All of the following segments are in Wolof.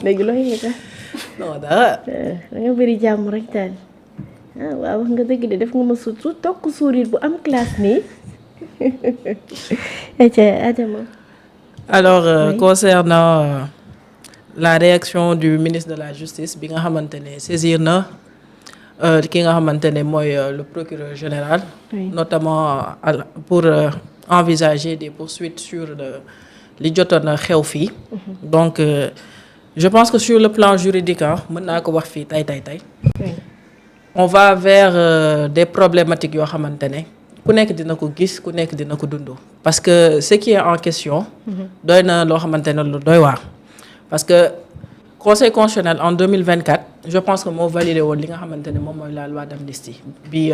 léegi looy yëg non dara. da nga bëri jàmm rek daal waaw wax nga dëgg de def nga ma su tokk sourire bu am classe nii. Adama. Alors concernant la réaction du ministre de la justice bi nga xamante ne saisir na ki nga xamante ne mooy le procureur général. Notamment pour envisager des poursuites sur li jotoon na xew fii. Donc je pense que sur le plan juridique mën naa ko wax fii tey. On va vers des problématiques yoo xamante ne ku nekk dina ko gis ku nekk dina ko dund. Parce que ce qui est en question. doy na loo xamante ne lu doy waar. Parce que conseil constitutionnel en 2024 je pense que moo validé woon li nga xamante ne moom mooy la loi d'amnistie bi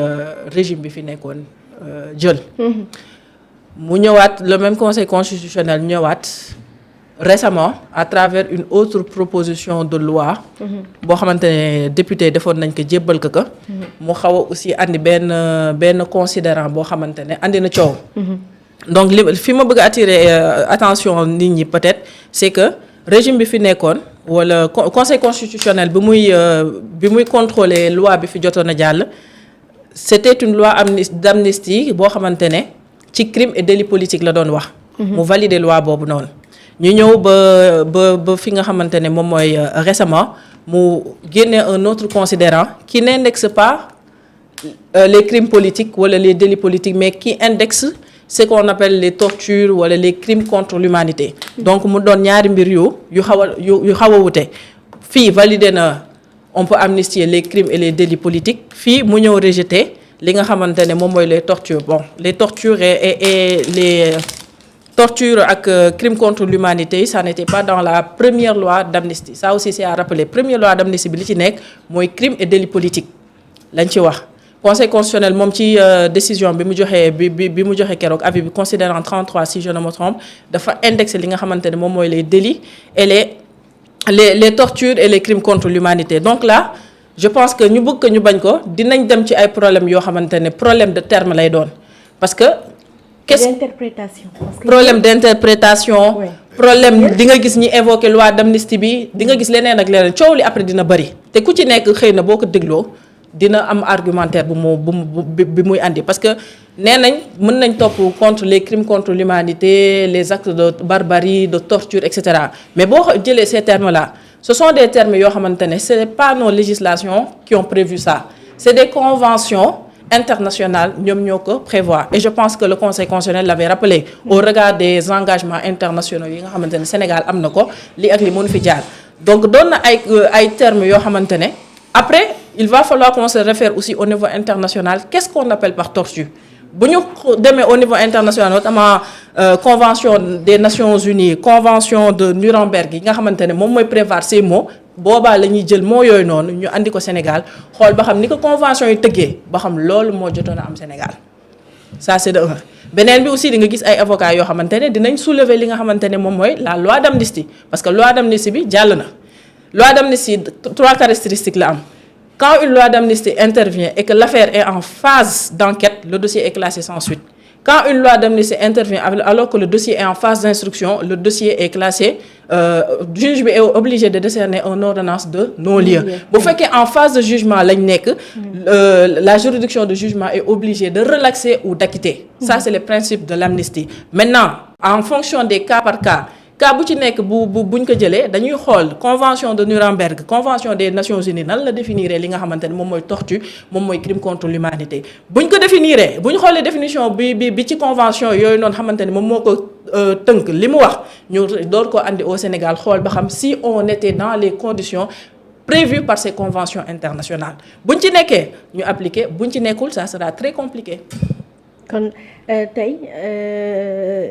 régime bi fi nekkoon jël. mu ñëwaat le même conseil constitutionnel ñëwaat récemment à travers une autre proposition de loi. boo xamante ne député defoon nañ ko jébbal ko. mu xaw a aussi andi benn considérant boo xamante ne andi na coow. donc fi ma bëgg a attirer attention nit ñi peut-être c'est que régime bi fi nekkoon wala conseil constitutionnel bi muy contrôler loi bi fi jotoon a jàll. c'était une loi d'amnistie boo xamante ne ci crime et délit politique la doon wax. mu valider loi boobu noonu. ñu ñëw ba fi nga xamante ne moom mooy récemment mu génne un autre considérant qui n'indexe pas les crimes politiques wala les délits politiques mais qui indexe ce qu'on appelle les tortures wala les crimes contre l'humanité. donc mu doon ñaari mbir yu xaw a wute. fii valider na on peut amnistier les crimes et les délits politiques fii mu ñëw rejeter li nga xamante ne moom mooy les tortures les tortures et les torture ak crime contre l'humanité ça n'était pas dans la première loi d'amnistie ça aussi c'est à rappeler première loi d'amnistie bi li ci nekk mooy crime et délit politique lañ ci wax. conseil constitutionnel moom ci décision bi mu joxe keroog avis bi considérant 33 si je ne me trompe dafa indexer li nga xamante ne moom mooy les délits et les tortures et les crimes contre l'humanité donc là je pense que ñu bëgg ko ñu bañ ko dinañ dem ci ay problèmes yoo xamante ne problème de terme lay doon parce que d'interprétation. problème d'interprétation. problème di nga gis ñi évoquer loi d'amnistie bi di nga gis leneen ak leneen coow li après dina bari te ku ci nekk xëy na boo ko dégloo dina am argumentaire bi muy andi parce que nee nañ mën nañ topp contre les crimes contre l'humanité les actes de barbarie de torture etc. mais boo jëlee ces termes là ce sont des termes yoo xamante ne c'est pas nos législations qui ont prévu ça c'est des conventions internationales ñoom ñoo ko prévoir et je pense que le conseil constitutionnel l'avait rappelé au regard des engagements internationaux yi nga xamante ne Sénégal am na ko li ak li mënu fi jaar donc doon na ay termes yoo xamante ne après il va falloir qu'on se réfère aussi au niveau international qu'est-ce qu'on appelle par torture bu ñu demee au niveau international notamment convention des Nations Unies convention de Nuremberg yi nga xamante ne moom mooy prévoir ces mots boobaa la ñuy jël moo yooyu noonu ñu andi ko Sénégal xool ba xam ni ko convention yi tëggee ba xam loolu moo jotoon a am Sénégal ça c'est de un beneen bi aussi di nga gis ay avocats yoo xamante ne dinañ soulever li nga xamante ne moom mooy la loi d'amnistie parce que loi d'amnistie bi jàll na loi d'amnistie 3 caractéristiques la am quand une loi d'amnistie intervient et que l'affaire est en phase d'enquête le dossier est classé sans suite quand une loi d'amnistie intervient alors que le dossier est en phase d'instruction le dossier est classé juge bi est obligé de décerner une ordonnance de non-lieu bu fekkee en phase de jugement lañ nekk la juridiction de jugement est obligée de relaxer ou d'acquitter ça c'est le principe de l'amnistie maintenant en fonction des cas par cas bu ci nekk buñ ko jëlee dañuy xool convention de Nuremberg convention des Nations Unies nan la définir li nga xamante ne moom mooy torture moom mooy crime contre l'humanité buñ ko définir buñ xoolee définition bi ci convention yooyu noonu xamante ne moom moo ko tënk li mu wax ñu door ko andi au Sénégal xool ba xam si on était dans les conditions prévues par ces conventions internationales buñ ci nekkee ñu appliquer buñ ci nekkul ça sera très compliqué. kon tey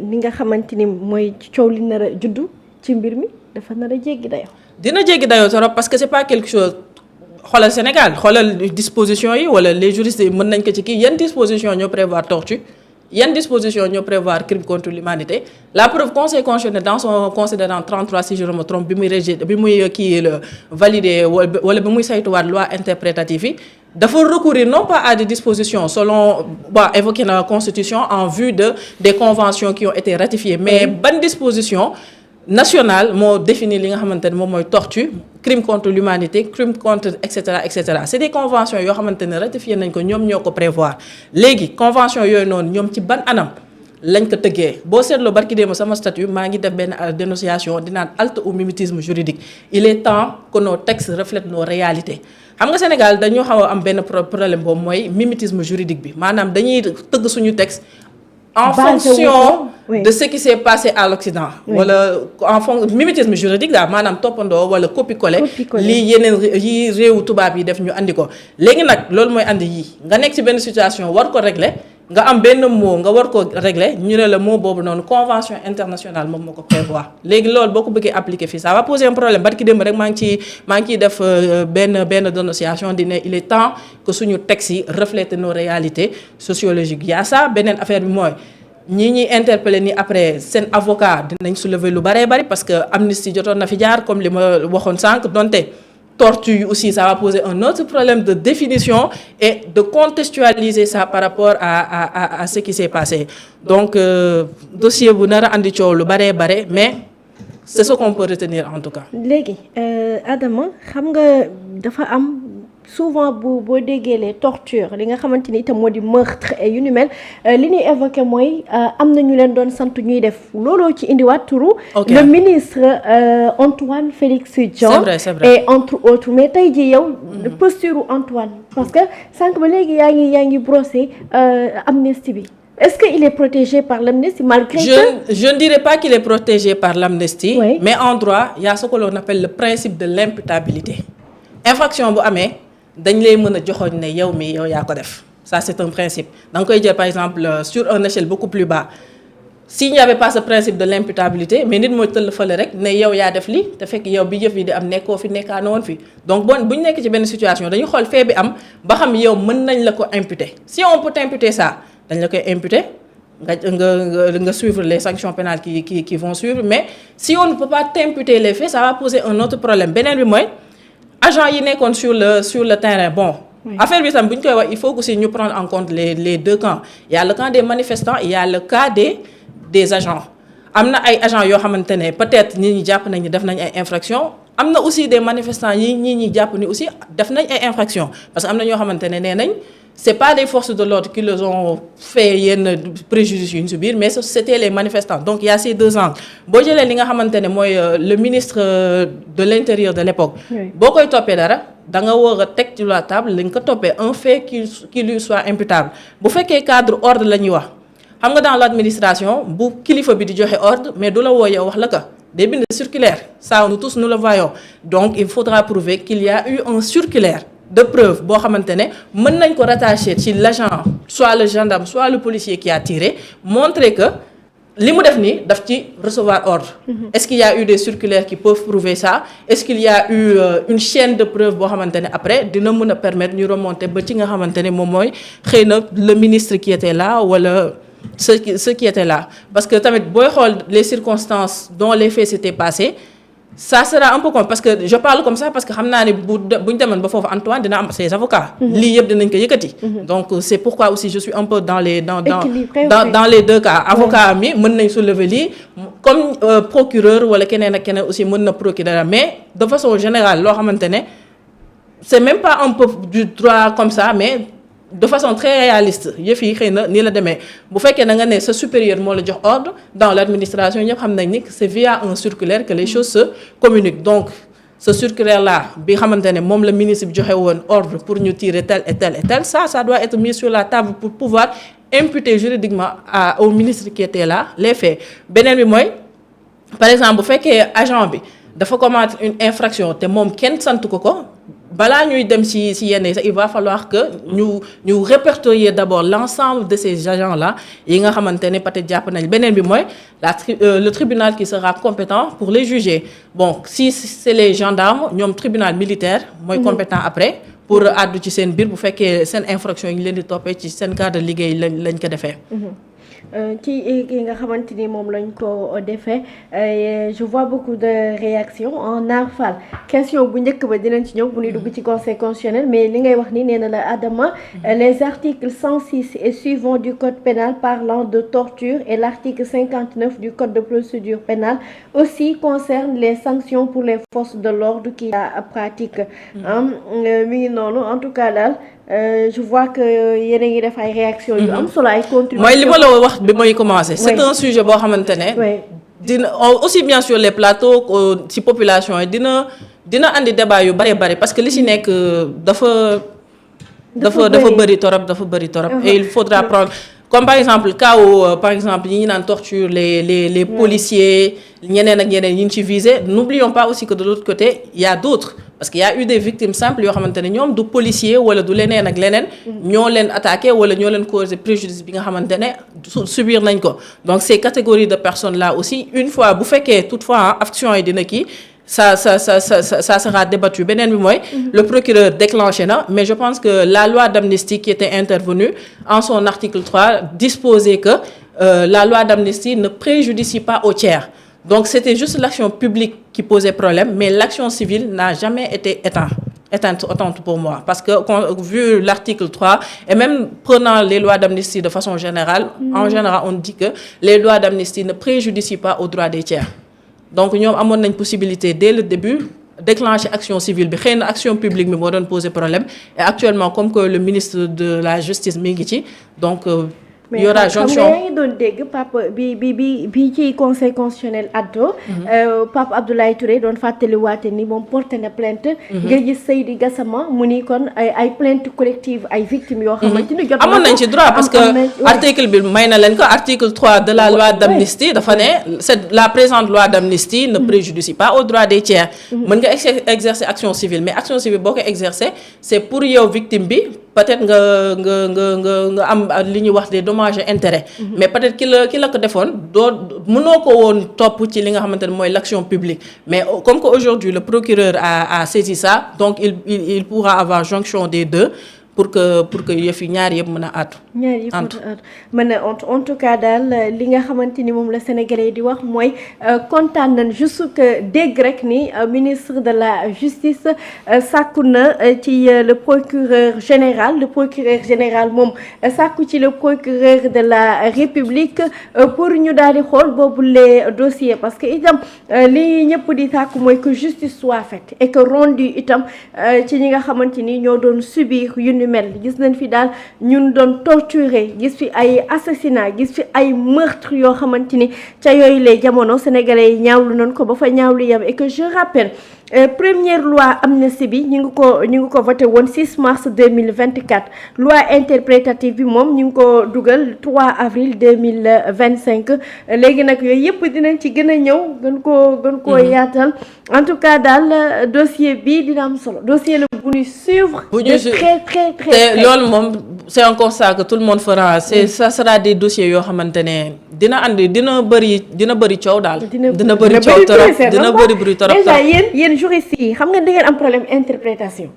ni nga xamante ni mooy coow li nar a juddu ci mbir mi dafa nar a jéggi dayoo. dina jéggi dayoo trop parce que c'est pas quelque chose xoolal Sénégal xoolal disposition yi wala les juristes yi mën nañ ko ci kii yan disposition ñoo prévoir torture yan disposition ñoo prévoir crime contre l'humanité la preuve conseil constitutionnel dans son considérant 33 si je ne me trompe bi muy valider wala bi muy saytuwaat loi interprétative yi dafa recourir non pas à des dispositions selon évoqué na la constitution en vue des conventions qui ont été ratifiées mais ban disposition national moo définir li nga xamante ne moom mooy torture crime contre l'humanité crime contre et cetera c'est des conventions yoo xamante ne ratifié nañ ko ñoom ñoo ko prévoir léegi convention yooyu noonu ñoom ci ban anam lañ ko tëggee boo seetloo barki démb sama statut maa ngi def benn dénonciation di naan halte au mimétisme juridique il est temps que nos textes reflètent nos réalités xam nga Sénégal dañoo xaw a am benn problème boobu mooy mimétisme juridique bi maanaam dañuy tëgg suñu texte en fonction de ce qui s'est passé à l'Occident wala en fonction mimétisme juridique daal maanaam toppandoo wala copier-coller lii yeneen yi réewu tubaab yi def ñu andi ko léegi nag loolu mooy andi yii nga nekk ci benn situation war ko régler nga am benn mot nga war ko régler ñu ne la mot boobu noonu convention internationale moom moo ko prévoir léegi loolu boo ko bëggee appliquer fii ça va poser un problème barki démb rek maa ngi ciy def benn dénonciation di ne il est temps que suñu textes yi refléter nos réalités sociologiques yaa ça beneen affaire bi mooy ñii ñuy interpeller ni après seen avocat dinañ soulever lu bëree bëri parce que amnistie jotoon na fi jaar comme li ma waxoon sànq donte torture aussi ça va poser un autre problème de définition et de contextualiser ça par rapport à ce qui s'est passé donc dossier bu nar a andi coow lu bare mais c'est ce qu'on peut retenir en tout cas. léegi Adama xam nga dafa am souvent boo déggee les tortures li nga xamante ni itam moo di meurtre et yu ni mel li ñuy évoqué mooy am na ñu leen doon sant ñuy def looloo ci indiwaat turu le ministre Antoine Félix Diome c'est vrai et entre autres mais tey ji yow posture Antoine parce que sànq ba léegi yaa ngi brossé amnistie bi est-ce qu'il est protégé par l'amnistie malgré que je ne dirais pas qu'il est protégé par l'amnistie mais en droit il y a ce que l'on appelle le principe de l'imputabilité infraction bu amee dañ lay mën a joxoñ ne yow yaa ko def ça c'est un principe da nga koy jël par exemple sur une échelle beaucoup plus bas s'il n'y avait pas ce principe de l'imputabilité mais nit mooy tëll fële rek ne yow yaa def li te fekk yow bi jëf yi di am nekkoo fi nekkaano woon fi donc bu ñu nekk ci benn situation dañu xool fait bi am ba xam yow mën nañ la ko imputer si on peut imputer ça dañ la koy imputer nga suivre les sanctions pénales qui vont suivre mais si on ne peut pas t'imputer les faits ça va poser un autre problème beneen bi mooy agent yi nekkoon sur le terrain bon affaire bi tam bu ñu koy wax il faut aussi ñu prendre en compte les deux camps il y a le camp des manifestants il y a le cas des agents am na ay agents yoo xamante ne peut-être ñi jàpp nañ ni def nañ ay infractions am na aussi des manifestants ñi jàpp ni aussi def nañ ay infractions parce que am na ñoo xamante ne nee nañ c'est pas des forces de l'ordre qui leur ont fait yenn préjudice yu ñu si biir mais c'était les manifestants donc il y a ces deux angles boo jëlee li nga xamante ne mooy le ministre de l'intérieur de l'époque boo koy toppee dara da nga war a teg ci la table li nga ko toppee un fait qui lui soit imputable bu fekkee cadre ordre la ñuy wax xam nga dans l'administration bu kilifa bi di joxe ordre mais du la woo yow wax la ko day bind circulaire ça nous tous nous le voyons donc il faudra prouver qu'il y a eu un circulaire de preuve boo xamante ne mën nañ ko rattacher ci l'agent soit le gendarme soit le policier qui a tiré montrer que li mu def nii daf ci recevoir ordre est-ce qu'il y a eu des circulaires qui peuvent prouver ça est-ce qu'il y a eu une chaîne de preuves boo xamante ne après dina mën a permettre ñu remonter ba ci nga xamante ne moom mooy xëy na le ministre qui était là wala ceux qui étaient là parce que tamit booy xool les circonstances dont les faits s'étaient passés ça sera un peu comme parce que je parle comme ça parce que xam naa ne buñ demoon ba foofu Antoine dina am ses avocats lii yëpp dinañ ko yëkkati donc c'est pourquoi aussi je suis un peu dans les deux cas avocat mi mën nañ soulever lii comme procureur wala keneen ak keneen aussi mën na procurer mais de façon générale loo xamante ne c'est même pas un peu du droit comme ça mais de façon très réaliste yëf yi xëy na nii la demee bu fekkee da nga ne sa supérieur moo la jox ordre dans l'administration ñëpp xam nañ ni c'est via un circulaire que les choses se communiquent donc ce circulaire là bi xamante ne moom la ministre bi joxe woon ordre pour ñu tirer tel et tel et tel ça doit être mis sur la table pour pouvoir imputer juridiquement au ministre qui était là les faits beneen bi mooy par exemple bu fekkee agent bi dafa commettre une infraction te moom kenn sant ko balaa ñuy dem ci yenn yi sax il va falloir que ñu répertorier d'abord l'ensemble de ces agents là yi nga xamante ne peut-être jàpp nañ beneen bi mooy le tribunal qui sera compétent pour les juger bon si c'est les gendarmes ñoom tribunal militaire mooy compétent après pour àddu ci seen biir bu fekkee seen infraction yi ñu leen di toppee ci seen cadre de liggéey lañ ko defee ci ki nga xamante ni moom lañ ko defee je vois beaucoup de réactions en arfal question bu njëkk ba dinañ ci ñëw bu ñuy dugg ci conseil constitutionnel mais li ngay wax ni nee na la Adama les articles 106 et suivants du code pénal parlant de torture et l'article 59 du code de procédure pénale aussi concernent les sanctions pour les forces de l'ordre qui la pratiquent mi ngi noonu en tout cas daal je vois que yéen a ngi def ay réactions yu am solo ay contributions mooy li ma la wax bi mooy commencer c'est un sujet boo xamante ne dina aussi bien sur les plateaux que ci population yi dina andi débat yu bari parce que li ci nekk dafa bëri torop et il faudra prendre comme par exemple cas où par exemple ñi ñu naan torture les policiers ñeneen ak ñeneen ñi ñu ci visé n'oublions pas aussi que de l'autre côté il y a d'autres parce qu'il y a eu des victimes simples yoo xamante ne ñoom du policier wala du leneen ak leneen ñoo leen attaqué wala ñoo leen causé préjudice bi nga xamante ne subir nañ ko donc ces catégories de personnes là aussi une fois bu fekkee toutefois action yi dina kii ça sera débattu beneen bi mooy le procureur déclenché na mais je pense que la loi d'amnistie qui était intervenue en son article 3 disposait que la loi d'amnistie ne préjudicie pas aux tiers donc c'était juste l'action publique qui posait problème mais l'action civile n'a jamais été éteinte pour moi parce que vu l'article 3 et même prenant les lois d'amnistie de façon générale en général on dit que les lois d'amnistie ne préjudicient pas aux droits des tiers donc ñoom amoon nañ possibilité dès le début déclencher action civile bi xëy na action publique bi moo doon poser problème et actuellement comme que le ministre de la justice mi ngi ci donc il y aura jonction mais yaa ngi doon dégg Pape bi ci conseil constitutionnel addo Pape Abdoulaye Touré doon fàttaliwaate ni moom porté na plainte nga gis Seydi Gassama mu ni kon ay plainte collective ay victimes yoo xamante ni jot amoon nañ ci droit parce que article bi may na leen ko article 3 de la loi d'amnistie dafa ne c'est la présente loi d'amnistie ne préjudicie pas aux droits des tiers mën nga exercer action civile mais action civile boo ko exercer c'est pour yow victime bi peut-être nga am li ñuy wax des dommages et intérêts mais peut-être ki la ko defoon mënoo ko woon topp ci li nga xamante ne mooy l'action publique mais comme que aujourd'hui le procureur a saisi ça donc il pourra avoir jonction des deux pour que yëf yi ñaar yëpp mën a àttu. ñaar yëpp mën a en tout cas daal li nga xamante ni moom la Sénégalais di wax mooy kontaan nañ juste que dégg rek ni ministre de la justice sàkku na ci le procureur général moom sàkku ci le procureur de la République pour ñu daal di xool boobu les dossiers parce que itam li ñëpp di sàkku mooy que justice soit faite et que rendu itam ci ñi nga xamante ni ñoo doon subir yu mel gis nañ fi daal ñun doon torturer gis fi ay assassinat gis fi ay meurtre yoo xamante ni ca yooyu les jamono sénégalais yi ñaawlu nañ ko ba fa ñaawlu yam et que je rappelle première loi amnistie bi ñu ngi ko voté woon 6 mars 2024 loi interprétative bi moom ñu ngi ko dugal 3 avril 2025 léegi nag yooyu yëpp dinañ ci gën a ñëw gën koo yaatal en tout cas daal dossier bi dina am solo dossier la bu ñuy suivre de très te loolu moom c'est un constat que tout le monde fera ça sera des dossiers yoo xamante ne dina bëri coow daal dina bëri coow torop dina bëri bruit torop déjà yéen juristes yi xam nga da ngeen am problème interprétation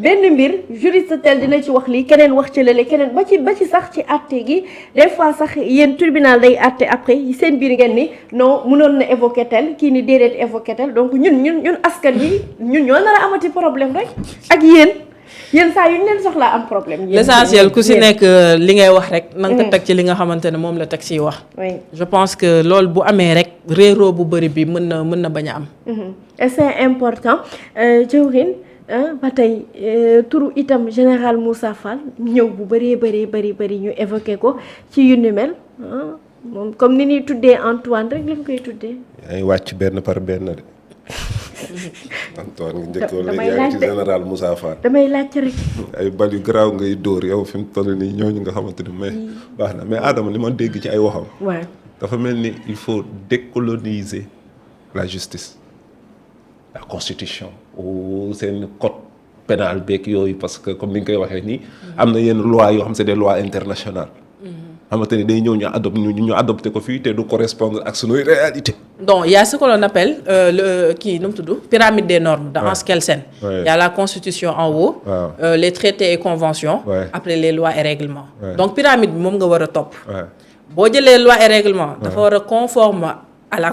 benn mbir juriste tel dina ci wax lii keneen wax ci lële keneen ba ci sax ci àtte gi des fois sax yéen tribunal day àtte après seen biir ngeen ni non mënoon na évoquer tel kii ni déedéet évoquer tel donc ñun askan yi ñun ñoo nar a amati problème rek ak yéen saa yu ñu leen soxlaa am problème. l'essentiel ku si nekk li ngay wax rek na nga ko teg ci li nga xamante ne moom la teg siy wax. je pense que loolu bu amee rek réeroo bu bëri bi mën na bañ a am. et c'est important Djawrin ba tey turu itam général Moussa Fall ñëw bu bëri ñu évoqué ko ci yu ni mel moom comme ni ñuy tuddee Antoine rek lañ koy tuddee. ay wàcc benn par benn de. Antoine nga njëkkoon léegi yaa ngi ci général Moussa Fall. damay laajte rek. ay bal yu garaaw ngay dóor yow fi mu toll nii ñooñu nga xamante ni mais baax na mais Adama li ma dégg ci ay waxam. waaw dafa mel ni il faut décoloniser la justice la constitution ou seen code pénal beeg yooyu parce que comme ni nga koy waxee nii. am na yenn lois yoo xam c'est des lois internationales. xamante ni day ñëw ñu adopté ko fii te du correspondre ak sunuy réalité. donc il y a ce que l'on appelle nu mu tudd pyramide des normes dans Hans Kelsen. Il y a la constitution en haut. les traités et conventions. après les lois et règlements. donc pyramide bi moom nga war a topp. boo jëlee loi et règlement dafa war a conforme à la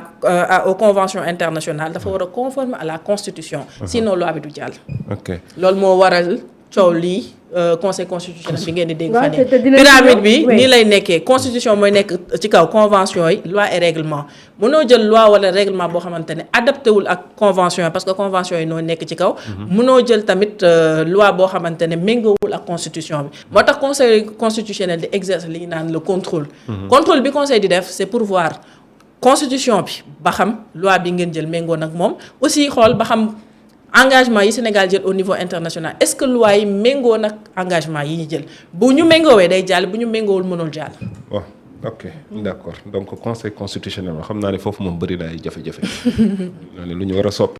aux conventions internationales dafa war a conforme à la constitution sinon loi bi du jàll. ok loolu moo waral coow lii conseil constitutionnel bi ngeen di dégg fan pyramide bi nii lay nekkee constitution mooy nekk ci kaw convention yi loi et règlement mënoo jël loi wala règlement boo xamante ne adapté wul ak convention yi parce que convention yi noo nekk ci kaw mënoo jël tamit loi boo xamante ne méngoowul ak constitution bi moo tax conseil constitutionnel di exercer li ñu naan le contrôle contrôle bi conseil di def c'est pour voir constitution bi ba xam loi bi ngeen jël méngoo nag moom aussi xool ba xam engagement yi Sénégal jël au niveau international est-ce que loi yi méngoo nag engagement yi ñu jël bu ñu méngoowee day jàll bu ñu méngoowul mënul jàll. waaw ok d'accord donc conseil constitutionnel xam naa ne foofu moom bëri na ay jafe-jafe. lu ñu war a soppi.